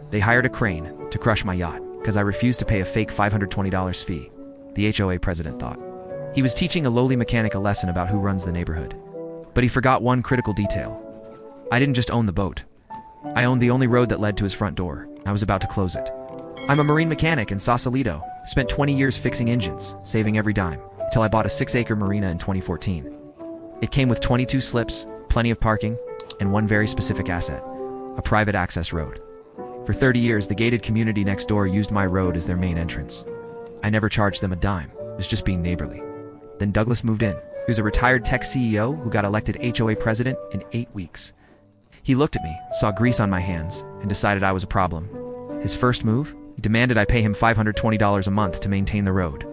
They hired a crane to crush my yacht because I refused to pay a fake $520 fee, the HOA president thought. He was teaching a lowly mechanic a lesson about who runs the neighborhood. But he forgot one critical detail. I didn't just own the boat. I owned the only road that led to his front door. I was about to close it. I'm a marine mechanic in Sausalito. Spent 20 years fixing engines, saving every dime, until I bought a 6-acre marina in 2014. It came with 22 slips, plenty of parking, and one very specific asset, a private access road. For 30 years, the gated community next door used my road as their main entrance. I never charged them a dime. It was just being neighborly. Then Douglas moved in. He was a retired tech CEO who got elected HOA president in 8 weeks. He looked at me, saw grease on my hands, and decided I was a problem. His first move? He demanded I pay him $520 a month to maintain the road.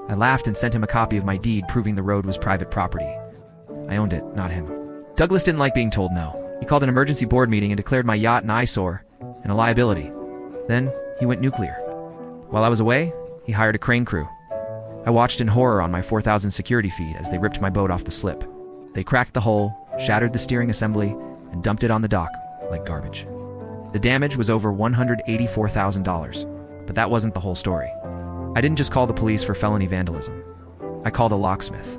I laughed and sent him a copy of my deed proving the road was private property. I owned it, not him. Douglas didn't like being told no. He called an emergency board meeting and declared my yacht an eyesore and a liability. Then he went nuclear. While I was away, he hired a crane crew. I watched in horror on my 4,000 security feed as they ripped my boat off the slip. They cracked the hull, shattered the steering assembly, and dumped it on the dock like garbage. The damage was over $184,000, but that wasn't the whole story. I didn't just call the police for felony vandalism. I called a locksmith.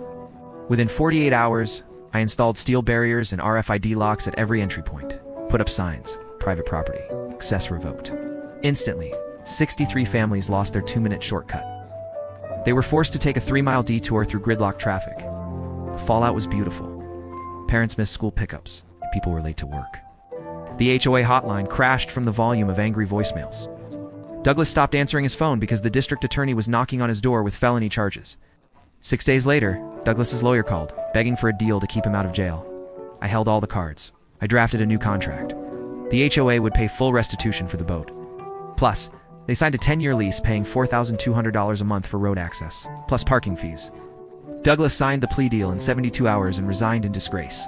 Within 48 hours, I installed steel barriers and RFID locks at every entry point, put up signs, private property, access revoked. Instantly, 63 families lost their 2-minute shortcut. They were forced to take a 3-mile detour through gridlock traffic. The fallout was beautiful. Parents missed school pickups. People were late to work. The HOA hotline crashed from the volume of angry voicemails. Douglas stopped answering his phone because the district attorney was knocking on his door with felony charges. 6 days later, Douglas's lawyer called, begging for a deal to keep him out of jail. I held all the cards. I drafted a new contract. The HOA would pay full restitution for the boat. Plus, they signed a 10-year lease paying $4,200 a month for road access, plus parking fees. Douglas signed the plea deal in 72 hours and resigned in disgrace.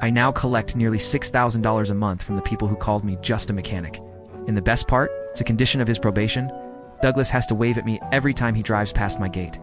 I now collect nearly $6,000 a month from the people who called me just a mechanic. And the best part, it's a condition of his probation, Douglas has to wave at me every time he drives past my gate.